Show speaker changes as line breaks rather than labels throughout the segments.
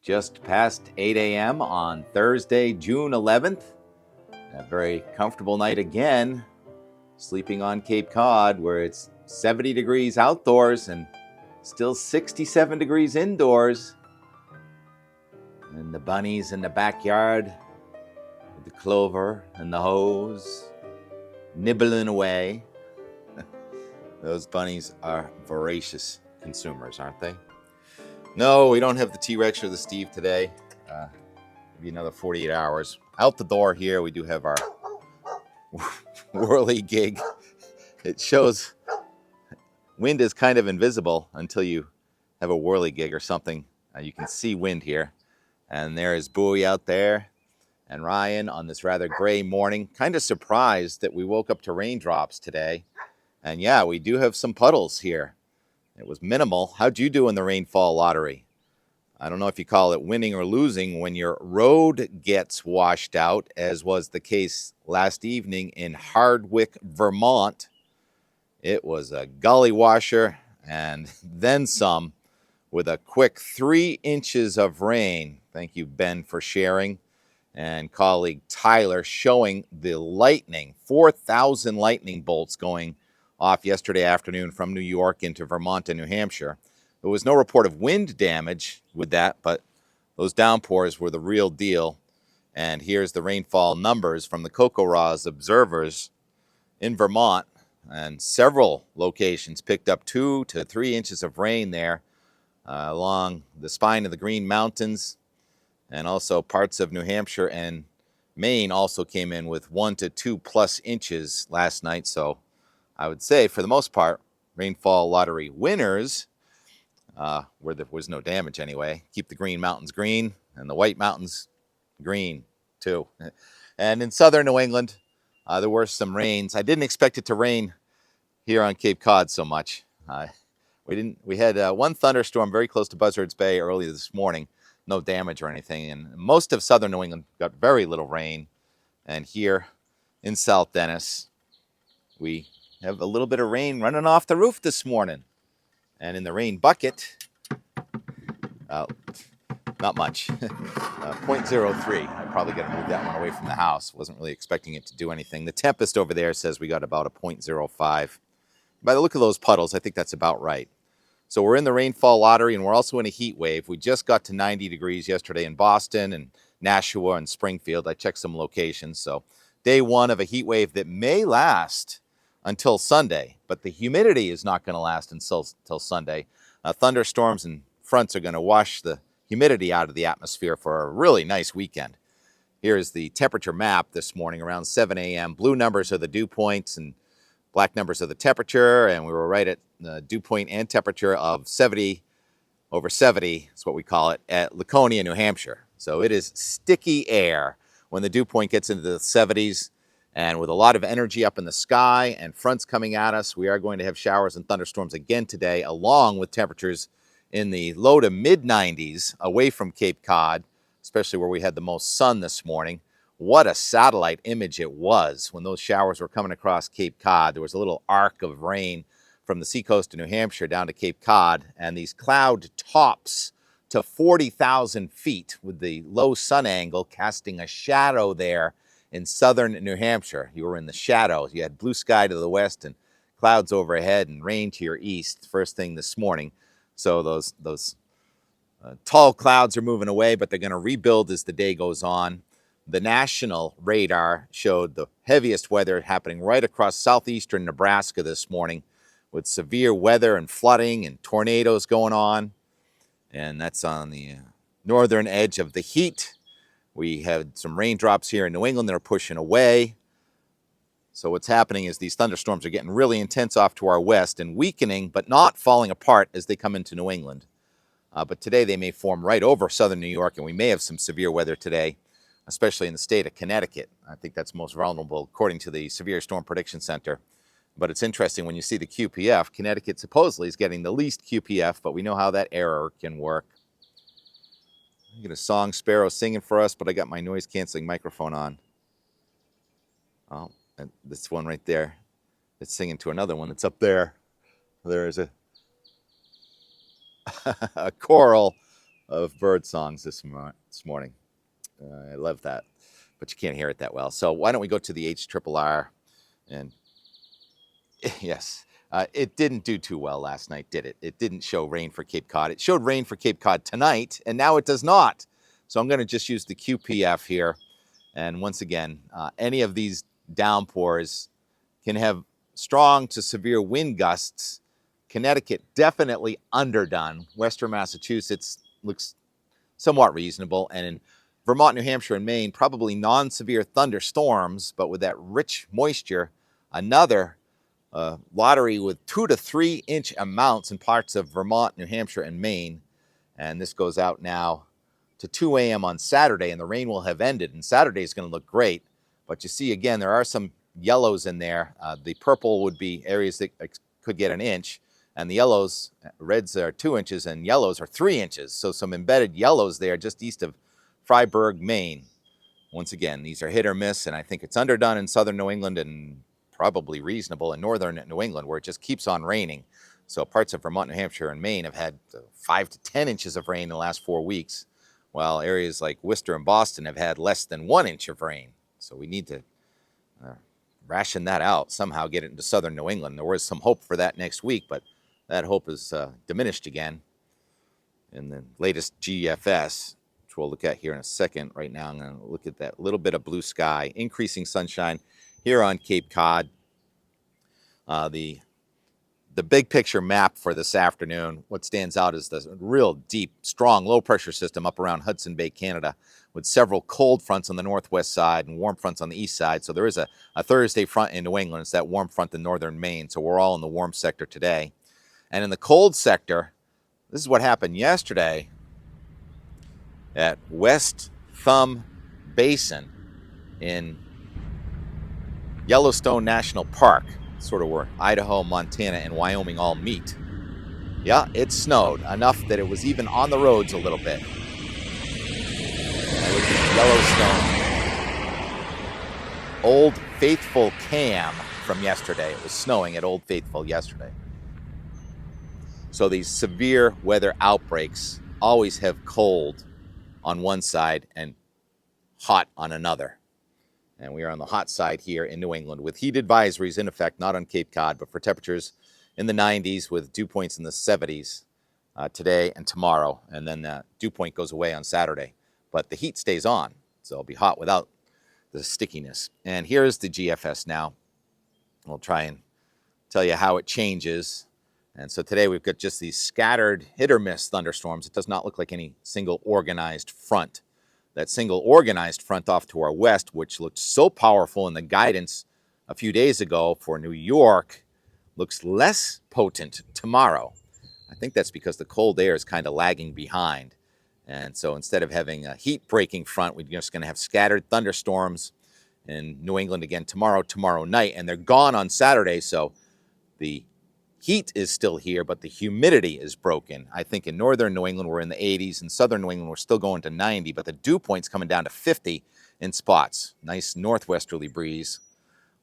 just past 8 a.m. on Thursday, June 11th. A very comfortable night again, sleeping on Cape Cod where it's 70 degrees outdoors and still 67 degrees indoors. And the bunnies in the backyard with the clover and the hose nibbling away. Those bunnies are voracious consumers, aren't they? No, we don't have the T-Rex or the Steve today. Maybe another 48 hours. Out the door here, we do have our whirly gig. It shows wind is kind of invisible until you have a whirly gig or something. You can see wind here. And there is Bowie out there and Ryan on this rather gray morning. Kind of surprised that we woke up to raindrops today. And yeah, we do have some puddles here. It was minimal. How'd you do in the rainfall lottery? I don't know if you call it winning or losing when your road gets washed out, as was the case last evening in Hardwick, Vermont. It was a gully washer and then some with a quick 3 inches of rain. Thank you, Ben, for sharing. And colleague Tyler showing the lightning, 4,000 lightning bolts going off yesterday afternoon from New York into Vermont and New Hampshire. There was no report of wind damage with that, but those downpours were the real deal. And here's the rainfall numbers from the CoCoRaHS observers in Vermont. And several locations picked up 2 to 3 inches of rain there along the spine of the Green Mountains. And also parts of New Hampshire and Maine also came in with 1 to 2 plus inches last night. So I would say, for the most part, rainfall lottery winners, where there was no damage anyway, keep the Green Mountains green and the White Mountains green too. And in southern New England, there were some rains. I didn't expect it to rain here on Cape Cod so much. We had one thunderstorm very close to Buzzards Bay early this morning. No damage or anything. And most of southern New England got very little rain. And here in South Dennis, we have a little bit of rain running off the roof this morning. And in the rain bucket, not much, 0.03. I probably got to move that one away from the house. Wasn't really expecting it to do anything. The Tempest over there says we got about a 0.05. By the look of those puddles, I think that's about right. So we're in the rainfall lottery, and we're also in a heat wave. We just got to 90 degrees yesterday in Boston and Nashua and Springfield. I checked some locations. So day one of a heat wave that may last until Sunday, but the humidity is not going to last until Sunday. Thunderstorms and fronts are going to wash the humidity out of the atmosphere for a really nice weekend. Here is the temperature map this morning around 7 a.m. Blue numbers are the dew points and black numbers are the temperature, and we were right at the dew point and temperature of 70 over 70, is what we call it, at Laconia, New Hampshire. So it is sticky air when the dew point gets into the 70s. And with a lot of energy up in the sky and fronts coming at us, we are going to have showers and thunderstorms again today, along with temperatures in the low to mid-90s away from Cape Cod, especially where we had the most sun this morning. What a satellite image it was when those showers were coming across Cape Cod. There was a little arc of rain from the seacoast of New Hampshire down to Cape Cod, and these cloud tops to 40,000 feet with the low sun angle casting a shadow there in southern New Hampshire. You were in the shadows. You had blue sky to the west and clouds overhead and rain to your east first thing this morning. So those tall clouds are moving away, but they're going to rebuild as the day goes on. The national radar showed the heaviest weather happening right across southeastern Nebraska this morning with severe weather and flooding and tornadoes going on. And that's on the northern edge of the heat. We had some raindrops here in New England that are pushing away. So what's happening is these thunderstorms are getting really intense off to our west and weakening, but not falling apart as they come into New England. But today they may form right over southern New York, and we may have some severe weather today, especially in the state of Connecticut. I think that's most vulnerable, according to the Severe Storm Prediction Center. But it's interesting when you see the QPF. Connecticut supposedly is getting the least QPF, but we know how that error can work. I get a song sparrow singing for us, but I got my noise-canceling microphone on. Oh, and this one right there. It's singing to another one that's up there. There is a, a choral of bird songs this morning. I love that, but you can't hear it that well. So why don't we go to the HRRR? And yes, it didn't do too well last night, did it? It didn't show rain for Cape Cod. It showed rain for Cape Cod tonight, and now it does not. So I'm going to just use the QPF here. And once again, any of these downpours can have strong to severe wind gusts. Connecticut definitely underdone. Western Massachusetts looks somewhat reasonable. And in Vermont, New Hampshire, and Maine, probably non-severe thunderstorms, but with that rich moisture, another lottery with 2 to 3 inch amounts in parts of Vermont, New Hampshire, and Maine. And this goes out now to 2 a.m. on Saturday, and the rain will have ended. And Saturday is going to look great. But you see, again, there are some yellows in there. The purple would be areas that could get an inch. And the yellows, reds are 2 inches, and yellows are 3 inches. So some embedded yellows there just east of Freiburg, Maine. Once again, these are hit or miss, and I think it's underdone in southern New England and probably reasonable in northern New England, where it just keeps on raining. So parts of Vermont, New Hampshire, and Maine have had 5 to 10 inches of rain in the last 4 weeks, while areas like Worcester and Boston have had less than 1 inch of rain. So we need to ration that out, somehow get it into southern New England. There was some hope for that next week, but that hope is diminished again in the latest GFS, which we'll look at here in a second. Right now, I'm going to look at that little bit of blue sky, increasing sunshine here on Cape Cod. The big picture map for this afternoon, what stands out is the real deep, strong, low-pressure system up around Hudson Bay, Canada, with several cold fronts on the northwest side and warm fronts on the east side. So there is a Thursday front in New England. It's that warm front in northern Maine. So we're all in the warm sector today. And in the cold sector, this is what happened yesterday at West Thumb Basin in Yellowstone National Park, sort of where Idaho, Montana, and Wyoming all meet. Yeah, it snowed enough that it was even on the roads a little bit. I looked at Yellowstone Old Faithful Cam from yesterday. It was snowing at Old Faithful yesterday. So these severe weather outbreaks always have cold on one side and hot on another. And we are on the hot side here in New England with heat advisories in effect, not on Cape Cod, but for temperatures in the 90s with dew points in the 70s today and tomorrow. And then the dew point goes away on Saturday. But the heat stays on, so it'll be hot without the stickiness. And here's the GFS now. We'll try and tell you how it changes. And so today we've got just these scattered hit or miss thunderstorms. It does not look like any single organized front. That single organized front off to our west, which looked so powerful in the guidance a few days ago for New York, looks less potent tomorrow. I think that's because the cold air is kind of lagging behind. And so instead of having a heat-breaking front, we're just going to have scattered thunderstorms in New England again tomorrow night. And they're gone on Saturday, so the heat is still here, but the humidity is broken. I think in northern New England, we're in the 80s. In southern New England, we're still going to 90, but the dew point's coming down to 50 in spots. Nice northwesterly breeze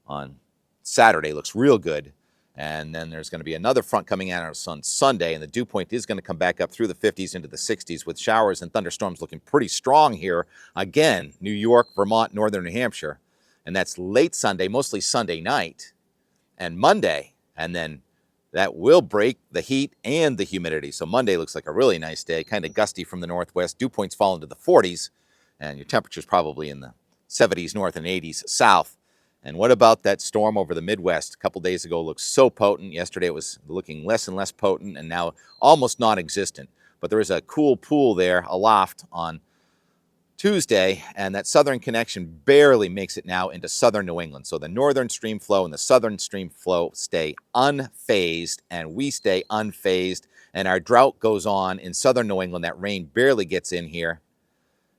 on Saturday. Looks real good. And then there's going to be another front coming at us on Sunday, and the dew point is going to come back up through the 50s into the 60s with showers and thunderstorms looking pretty strong here. Again, New York, Vermont, northern New Hampshire. And that's late Sunday, mostly Sunday night and Monday. And then that will break the heat and the humidity. So Monday looks like a really nice day, kind of gusty from the northwest. Dew points fall into the 40s, and your temperature's probably in the 70s north and 80s south. And what about that storm over the Midwest? A couple days ago looked so potent. Yesterday it was looking less and less potent, and now almost non-existent. But there is a cool pool there aloft on Tuesday, and that southern connection barely makes it now into southern New England. So the northern stream flow and the southern stream flow stay unfazed, and we stay unfazed, and our drought goes on in southern New England. That rain barely gets in here,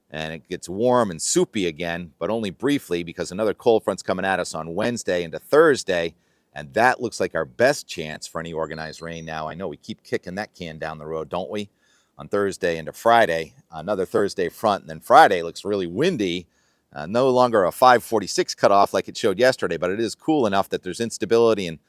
and it gets warm and soupy again, but only briefly because another cold front's coming at us on Wednesday into Thursday, and that looks like our best chance for any organized rain now. I know we keep kicking that can down the road, don't we? On Thursday into Friday, another Thursday front, and then Friday looks really windy. No longer a 546 cutoff like it showed yesterday, but it is cool enough that there's instability and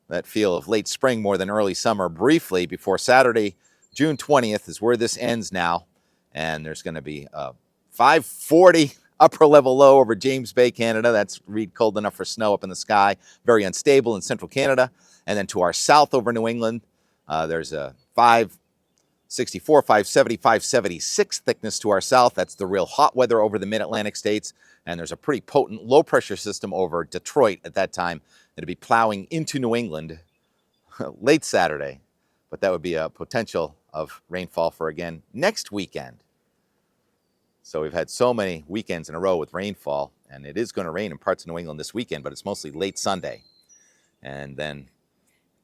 that feel of late spring more than early summer briefly before Saturday June 20th is where this ends now. And there's going to be a 540 upper level low over James Bay, Canada. That's read cold enough for snow up in the sky. Very unstable in central Canada. And then to our south over New England, there's a 564, 570, 576 thickness to our south. That's the real hot weather over the mid-Atlantic states. And there's a pretty potent low pressure system over Detroit at that time. It'll be plowing into New England late Saturday. But that would be a potential of rainfall for, again, next weekend. So we've had so many weekends in a row with rainfall, and it is going to rain in parts of New England this weekend, but it's mostly late Sunday. And then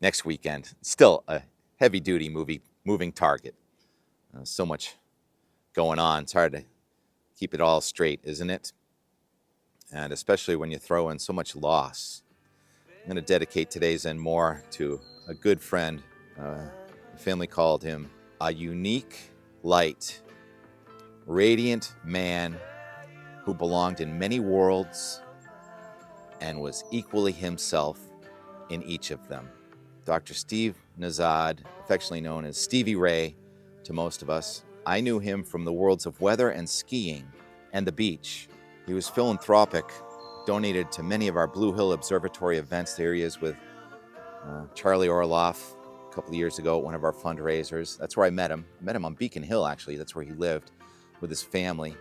next weekend, still a heavy-duty moving target. So much going on. It's hard to keep it all straight, isn't it? And especially when you throw in so much loss. I'm going to dedicate today's and more to a good friend. The family called him a unique light, radiant man who belonged in many worlds and was equally himself in each of them. Dr. Stevie Nezhad, affectionately known as Stevie Ray to most of us. I knew him from the worlds of weather and skiing and the beach. He was philanthropic, donated to many of our Blue Hill Observatory events. There he is with Charlie Orloff a couple of years ago at one of our fundraisers. That's where I met him. I met him on Beacon Hill, actually. That's where he lived with his family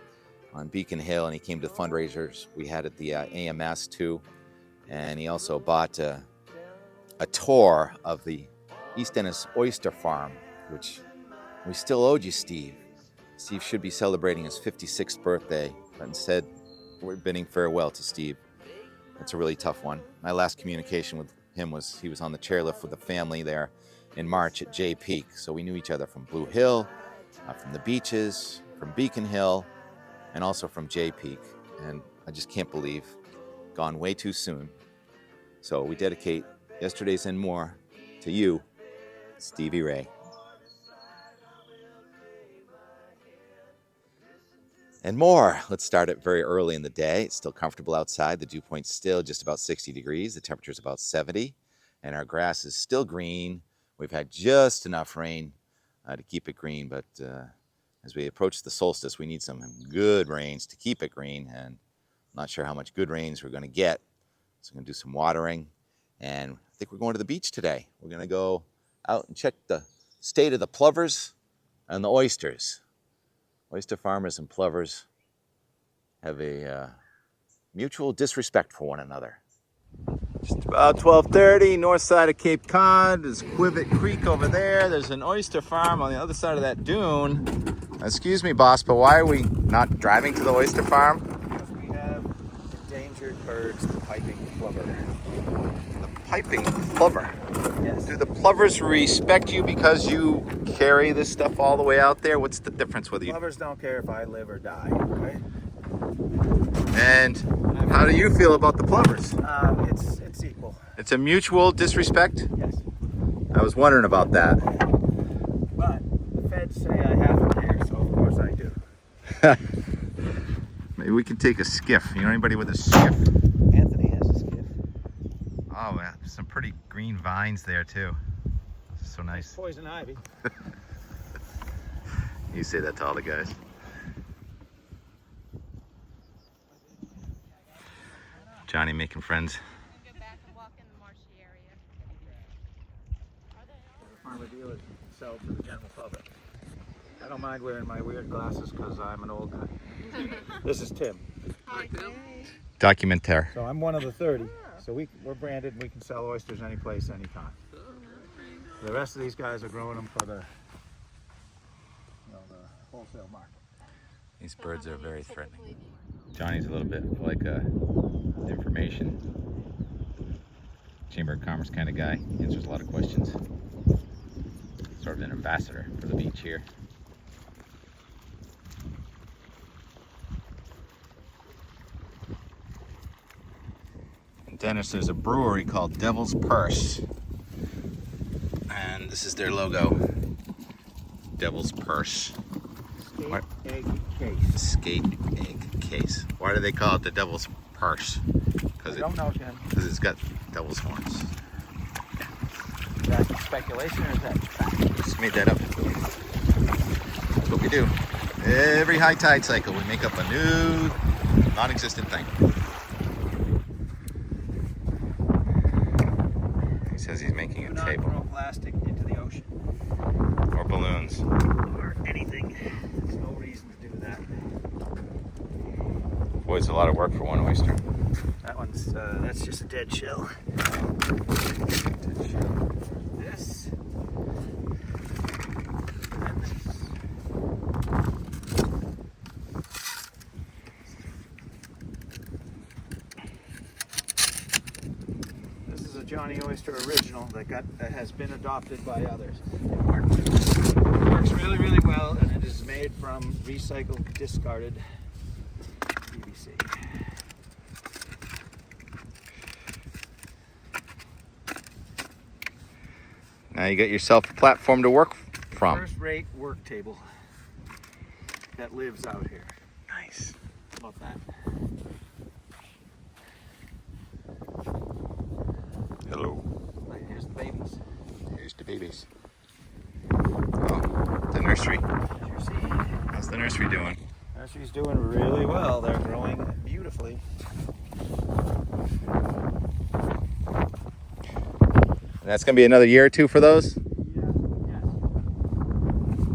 on Beacon Hill, and he came to the fundraisers we had at the AMS too. And he also bought a tour of the East Dennis Oyster Farm, which we still owed you, Steve. Steve should be celebrating his 56th birthday, but instead we're bidding farewell to Steve. It's a really tough one. My last communication with him was he was on the chairlift with the family there in March at Jay Peak. So we knew each other from Blue Hill, from the beaches, from Beacon Hill, and also from Jay Peak. And I just can't believe gone way too soon. So we dedicate yesterday's and more to you, Stevie Ray. And more. Let's start it very early in the day. It's still comfortable outside. The dew point's still just about 60 degrees. The temperature's about 70. And our grass is still green. We've had just enough rain to keep it green. But as we approach the solstice, we need some good rains to keep it green. And I'm not sure how much good rains we're going to get. So I'm going to do some watering. And I think we're going to the beach today. We're going to go out and check the state of the plovers and the oysters. Oyster farmers and plovers have a mutual disrespect for one another. Just about 12:30, north side of Cape Cod. There's Quivet Creek over there. There's an oyster farm on the other side of that dune. Excuse me, boss, but why are we not driving to the oyster farm?
Because we have endangered birds, the piping plover.
The piping plover?
Yes.
Do the plovers respect you because you carry this stuff all the way out there? What's the difference with you?
Plovers don't care if I live or die, okay?
And how do you feel about the plovers?
It's equal.
It's a mutual disrespect?
Yes.
I was wondering about that.
But the feds say I have to care, so of course I do.
Maybe we can take a skiff. You know anybody with a skiff?
Anthony has a skiff.
Oh, man. Some pretty green vines there, too. This is so nice.
Poison ivy.
You say that to all the guys. Johnny making friends.
Go back and walk in the marshy area.
Farmer dealers sell to the general public. I don't mind wearing my weird glasses because I'm an old guy. This is Tim.
Hi, Tim.
Documentaire.
So I'm one of the 30. So we're branded and we can sell oysters any place, anytime. The rest of these guys are growing them for the wholesale market.
These birds are very threatening. Johnny's a little bit like information Chamber of Commerce kind of guy. He answers a lot of questions. Sort of an ambassador for the beach here. In Dennis, there's a brewery called Devil's Purse. And this is their logo. Devil's Purse.
Skate egg case.
Skate egg case. Why do they call it the Devil's Purse?
I don't know, Tim.
Because it's got devil's horns.
Is that speculation or is that fact?
Just made that up. what we do. Every high tide cycle, we make up a new, non-existent thing. He says he's making a
Do not
table.
throw plastic into the ocean.
Or balloons.
Or anything. There's no reason to do that.
Boy, it's a lot of work for one oyster.
That one's, that's just a dead shell. This. And this. This is a Johnny Oyster original that has been adopted by others. It works really, really well, and it is made from recycled, discarded PVC.
Now you got yourself a platform to work from.
First-rate work table that lives out here.
Nice.
How about that?
Hello.
Right, here's the babies.
Here's the babies. Oh, the nursery.
As you see,
How's the nursery doing?
nursery's doing really well. They're growing beautifully.
And that's going to be another year or two for those?
Yes.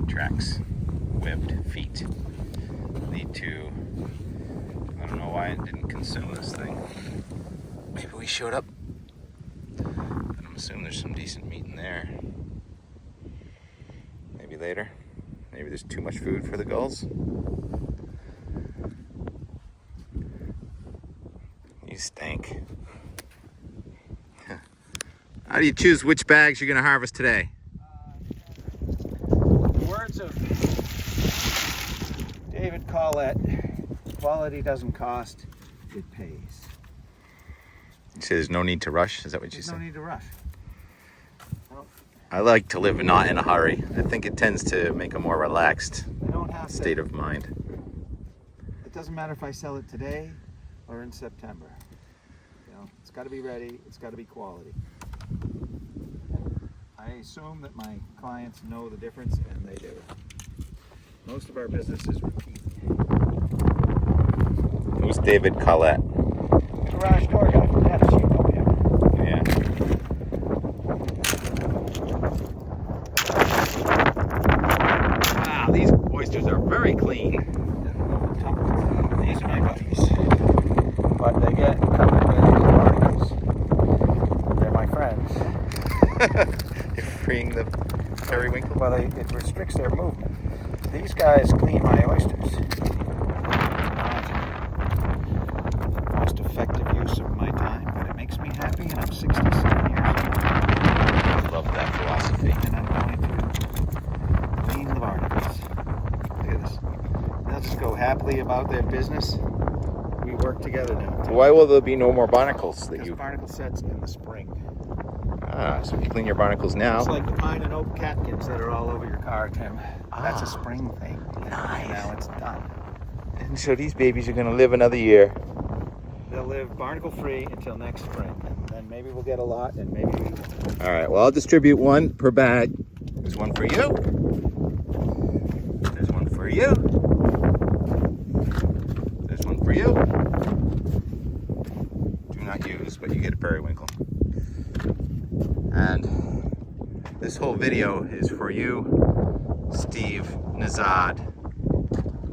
Tracks, webbed feet lead to, I don't know why it didn't consume this thing. Maybe we showed up. And I'm assuming there's some decent meat in there. Maybe later. Maybe there's too much food for the gulls. You stink. How do you choose which bags you're going to harvest today?
The words of David Collette, quality doesn't cost, it pays.
You say there's no need to rush? Is that what you
There's
say?
no need to rush. Well,
I like to live not in a hurry. I think it tends to make a more relaxed
I don't have
state
to,
of mind.
it doesn't matter if I sell it today or in September. You know, it's got to be ready, it's got to be quality. I assume that my clients know the difference, and they do. Most of our business is repeat.
Who's David Collette?
Garage door guy from Dennis, you know him.
Yeah. Wow, these oysters are very clean.
These are my buddies. But they get covered with barnacles. They're my friends.
You're freeing the periwinkle?
Well, it restricts their movement. These guys clean my oysters. Most effective use of my time, but it makes me happy, and I'm 67 years old.
I love that philosophy.
And I'm going to clean the barnacles. Look at this. They'll just go happily about their business. We work together now.
Why will there be no more barnacles that
Because
you...
barnacle sets in the spring.
Ah, so if you clean your barnacles now...
It's like the pine and oak catkins that are all over your car, Tim. That's a
Ah,
spring thing.
nice.
Now it's done.
And so these babies are going to live another year.
They'll live barnacle free until next spring. And then maybe we'll get a lot, and maybe we won't.
All right, well, I'll distribute one per bag. There's one for you. There's one for you. There's one for you. Do not use, but you get a periwinkle. And this whole video is for you, Steve Nezhad.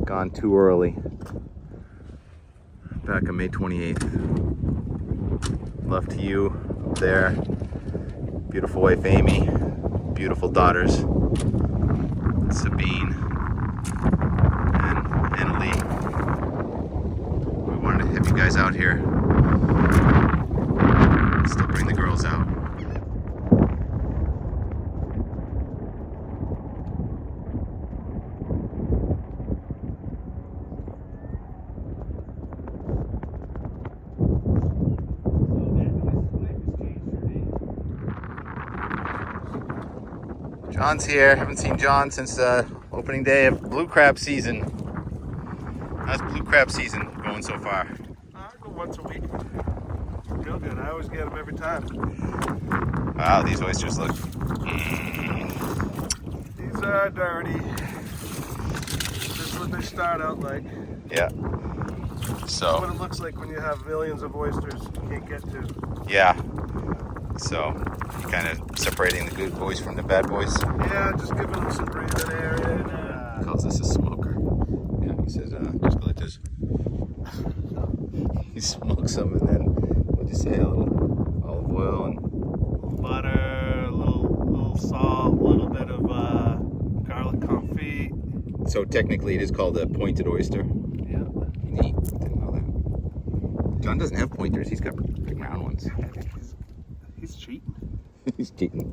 Gone too early. Back on May 28th. Love to you up there. Beautiful wife Amy. Beautiful daughters Sabine and Annalie. We wanted to have you guys out here. Still bring the girls out. John's here. Haven't seen John since opening day of blue crab season. How's blue crab season going so far?
I go once a week. Real good. I always get them every time.
Wow, these oysters look...
These are dirty.
start out like.
Yeah.
That's
So
what it looks like when you have millions of oysters you can't get to.
yeah. So kind of separating the good boys from the bad boys.
Yeah, just giving them some breathing area. And,
Calls this a smoker. Yeah, he says just go like this. He smokes them, and then what'd you say? A little olive oil and
butter, a little salt, a little bit of garlic confit.
so technically it is called a pointed oyster.
Yeah.
Neat. Didn't know that. John doesn't have pointers. He's got big round ones.
He's cheating.
He's cheating.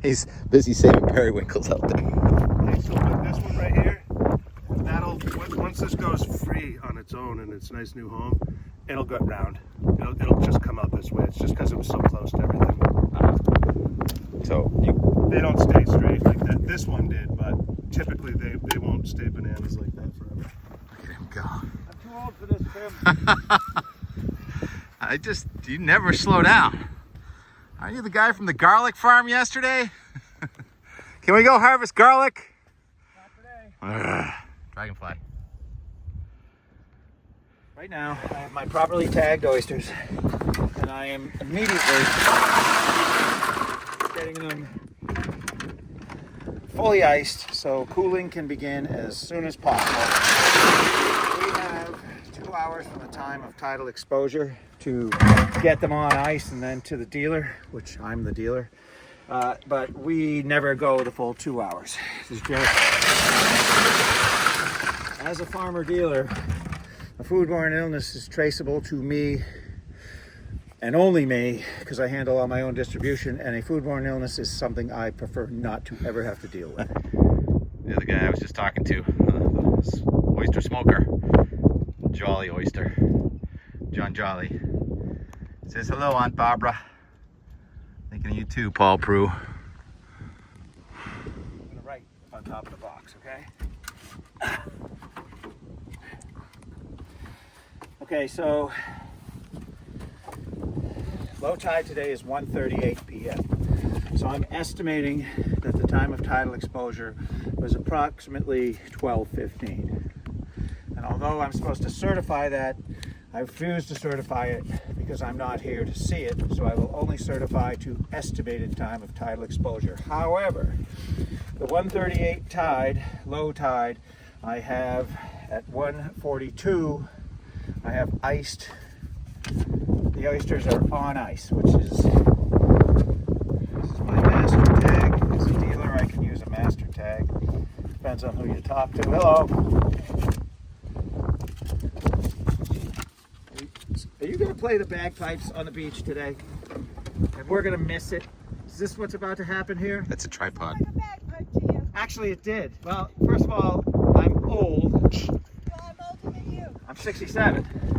He's busy saving periwinkles out there.
Okay, so with this one right here, that'll once this goes free on its own in its nice new home, it'll go round. It'll just come out this way. It's just because it was so close to everything.
So
They don't stay straight like that. This one did, but typically they won't stay bananas like that forever.
look at him go.
I'm too old for this, Tim.
You never slow down. Aren't you the guy from the garlic farm yesterday? Can we go harvest garlic?
Not today.
Dragonfly.
Right now, I have my properly tagged oysters, and I am immediately getting them fully iced so cooling can begin as soon as possible. We have 2 hours from the time of tidal exposure to get them on ice and then to the dealer, which I'm the dealer. But we never go the full 2 hours. This is just, as a farmer dealer, a foodborne illness is traceable to me and only me because I handle all my own distribution, and a foodborne illness is something I prefer not to ever have to deal with.
The other guy I was just talking to, the oyster smoker, Jolly Oyster, John Jolly, says hello, Aunt Barbara. Thinking of you too, Paul Prue.
I'm gonna write on top of the box, okay? Okay, so low tide today is 1:38 p.m. So I'm estimating that the time of tidal exposure was approximately 12:15. And although I'm supposed to certify that, I refuse to certify it because I'm not here to see it, so I will only certify to estimated time of tidal exposure. However, the 1:38 tide, low tide, I have at 1:42, I have iced, the oysters are on ice, which is, this is my master tag. As a dealer, I can use a master tag. Depends on who you talk to. Hello. Are you going to play the bagpipes on the beach today? And we're going to miss it. Is this what's about to happen here?
That's a tripod.
Like a bagpipe to you.
Actually, it did. Well, first of all, I'm old.
Well, I'm older than you.
I'm 67.
76.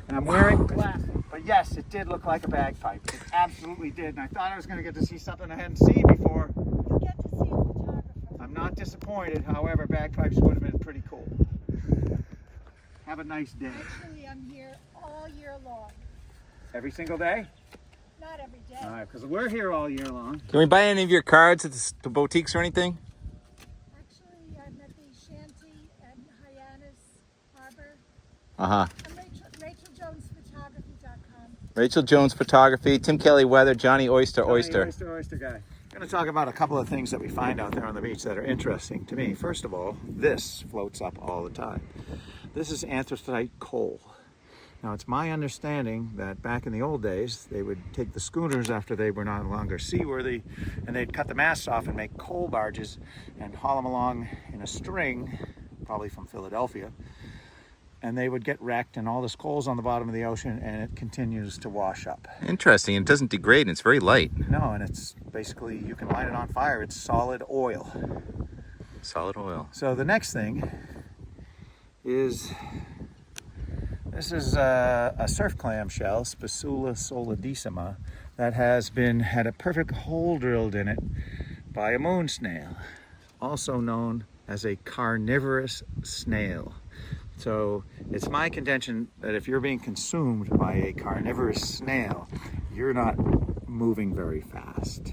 And I'm wearing glasses. But yes, it did look like a bagpipe. It absolutely did. And I thought I was going to get to see something I hadn't seen before.
You get to see a photographer.
I'm not disappointed. However, bagpipes would have been pretty cool. Have a nice day.
Actually, I'm here all year long.
Every single day?
Not every day.
All right, because we're here all year long.
Can we buy any of your cards at the boutiques or anything?
Actually, I'm at the Shanty and Hyannis Harbor.
Uh-huh.
I'm RachelJonesPhotography.com.
Rachel Jones Photography, Tim Kelly Weather, Johnny Oyster.
Oyster guy. I'm going to talk about a couple of things that we find out there on the beach that are interesting to me. First of all, this floats up all the time. This is anthracite coal. Now, it's my understanding that back in the old days, they would take the schooners after they were no longer seaworthy, and they'd cut the masts off and make coal barges and haul them along in a string, probably from Philadelphia, and they would get wrecked, and all this coal's on the bottom of the ocean, and it continues to wash up.
Interesting. It doesn't degrade and it's very light.
No, and it's basically, you can light it on fire. It's solid oil.
Solid oil.
So the next thing is, this is a surf clam shell, Spicula solidissima, that has had a perfect hole drilled in it by a moon snail, also known as a carnivorous snail. So it's my contention that if you're being consumed by a carnivorous snail, you're not moving very fast.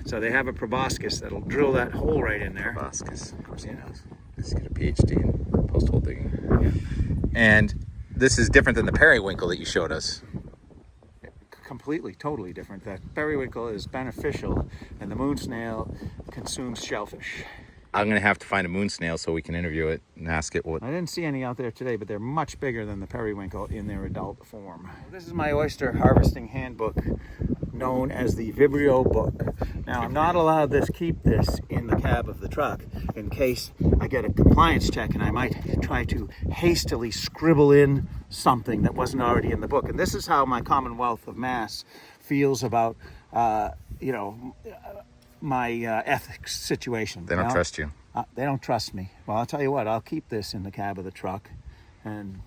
So they have a proboscis that'll drill that hole right in there.
Proboscis, of course he knows. Let's get a PhD in post-hole digging. Yeah. And this is different than the periwinkle that you showed us.
Completely, totally different. That periwinkle is beneficial, and the moon snail consumes shellfish.
I'm gonna have to find a moon snail so we can interview it and ask it what.
I didn't see any out there today, but they're much bigger than the periwinkle in their adult form. This is my oyster harvesting handbook, known as the Vibrio book. Now, I'm not allowed to keep this in the cab of the truck in case I get a compliance check, and I might try to hastily scribble in something that wasn't already in the book. And this is how my Commonwealth of Mass feels about, my ethics situation.
They don't trust you.
They don't trust me. Well, I'll tell you what, I'll keep this in the cab of the truck. And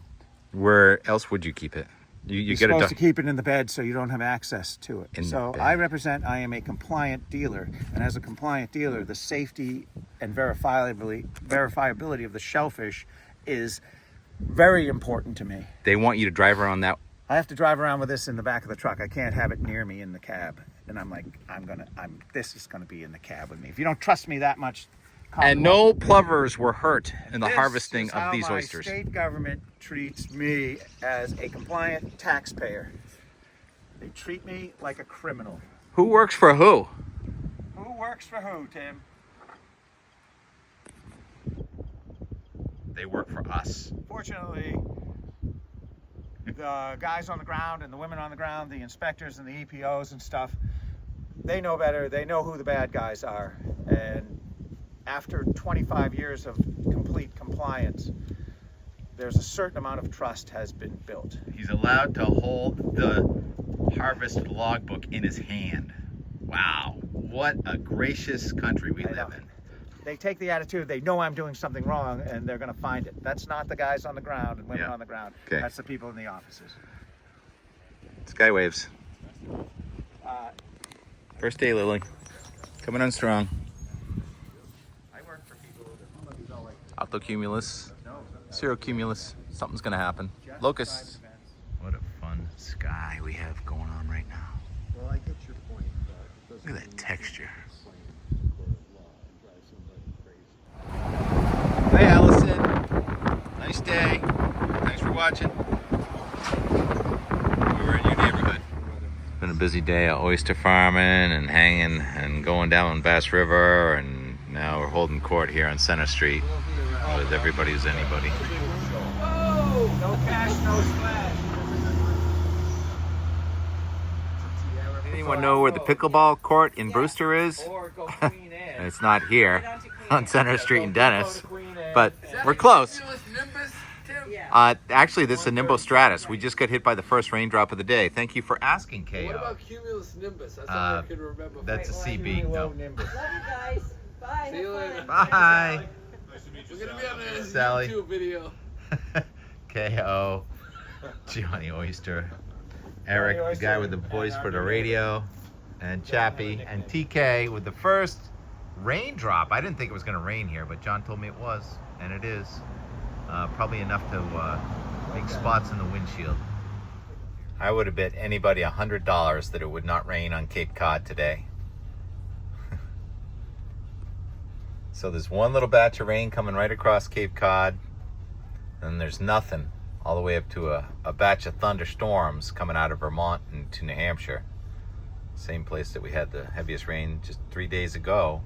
where else would you keep it?
you're supposed to keep it in the bed so you don't have access to it. So I am a compliant dealer. And as a compliant dealer, the safety and verifiability of the shellfish is very important to me.
They want you to drive around that.
I have to drive around with this in the back of the truck. I can't have it near me in the cab. And I'm like, this is gonna be in the cab with me. If you don't trust me that much.
And no plovers were hurt in the harvesting of these oysters.
The state government treats me as a compliant taxpayer. They treat me like a criminal.
Who works for who?
Who works for who, Tim?
They work for us.
Fortunately, the guys on the ground and the women on the ground, the inspectors and the EPOs and stuff, they know better. They know who the bad guys are. And after 25 years of complete compliance, there's a certain amount of trust has been built.
He's allowed to hold the harvest logbook in his hand. Wow, what a gracious country we live in.
They take the attitude, they know I'm doing something wrong, and they're going to find it. That's not the guys on the ground and women on the ground.
Okay.
That's the people in the offices.
Sky waves. First day, Lily. Coming on strong.
I work for people
Altocumulus, cirrocumulus. Something's going to happen. Locusts. What a fun sky we have going on right now.
Well, I get your point.
Look at that texture. Hi, Allison. Nice day. Thanks for watching. We were in your neighborhood. It's been a busy day of oyster farming and hanging and going down Bass River, and now we're holding court here on Center Street with everybody who's anybody.
Oh, no cash, no splash.
Anyone know where the pickleball court in Brewster is? It's not here on Center Street in Dennis, but we're close. Actually, this is a Nimbus Stratus. We just got hit by the first raindrop of the day. Thank you for asking, KO.
What about Cumulus Nimbus? That's all I can remember.
That's a CB. No.
Love you guys. Bye.
See you later.
Bye.
We're going to be on a
Sally.
YouTube video.
KO, Johnny Oyster, Eric, the guy with the voice for the radio, and Chappie, and TK with the first raindrop. I didn't think it was going to rain here, but John told me it was, and it is. Probably enough to make spots in the windshield. I would have bet anybody $100 that it would not rain on Cape Cod today. So there's one little batch of rain coming right across Cape Cod, and there's nothing all the way up to a batch of thunderstorms coming out of Vermont into New Hampshire. Same place that we had the heaviest rain just 3 days ago.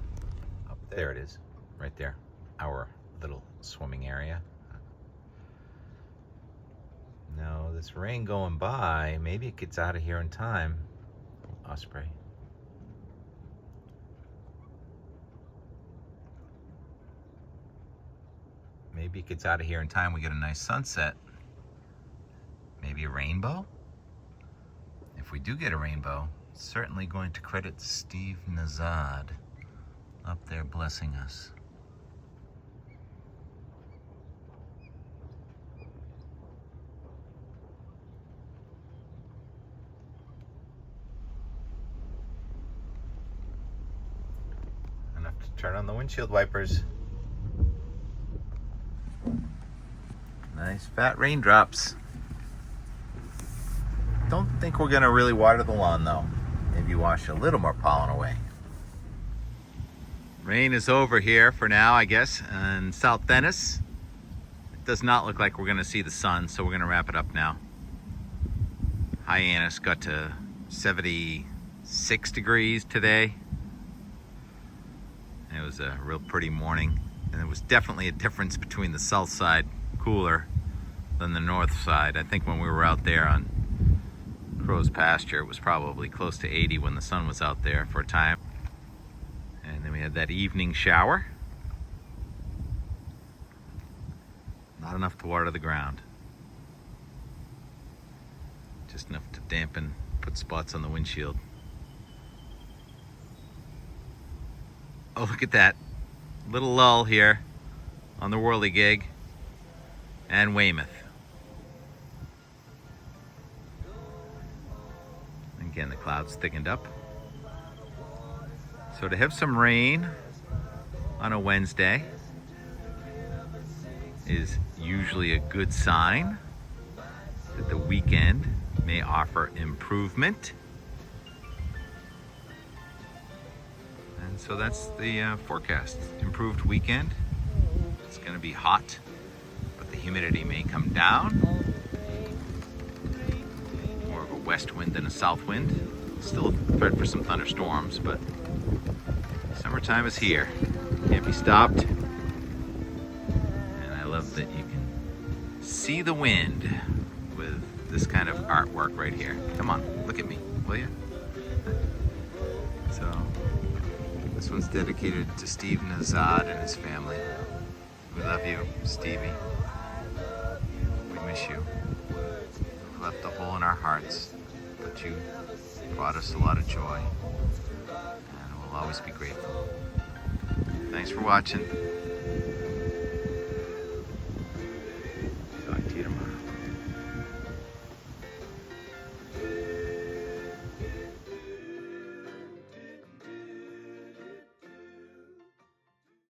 Up there it is, right there, our little swimming area. Now this rain going by, maybe it gets out of here in time. Osprey. Maybe it gets out of here in time. We get a nice sunset. Maybe a rainbow? If we do get a rainbow, certainly going to credit Steve Nezhad up there blessing us. Enough to turn on the windshield wipers. Nice fat raindrops. Don't think we're gonna really water the lawn though. Maybe wash a little more pollen away. Rain is over here for now, I guess, in South Dennis. It does not look like we're going to see the sun, so we're going to wrap it up now. Hyannis got to 76 degrees today. It was a real pretty morning, and there was definitely a difference between the south side, cooler, than the north side. I think when we were out there on Crow's pasture, it was probably close to 80 when the sun was out there for a time. And then we had that evening shower. Not enough to water the ground. Just enough to dampen, put spots on the windshield. Oh, look at that. Little lull here on the whirligig and Weymouth. Again, the clouds thickened up. So to have some rain on a Wednesday is usually a good sign that the weekend may offer improvement. And so that's the forecast. Improved weekend. It's going to be hot, but the humidity may come down. More of a west wind than a south wind. Still a threat for some thunderstorms, but summertime is here. Can't be stopped. And I love that you can see the wind with this kind of artwork right here. Come on, look at me, will you? So, this one's dedicated to Stevie Nezhad and his family. We love you, Stevie. We miss you. You left a hole in our hearts, but you brought us a lot of joy. And we'll always be grateful. Thanks for watching.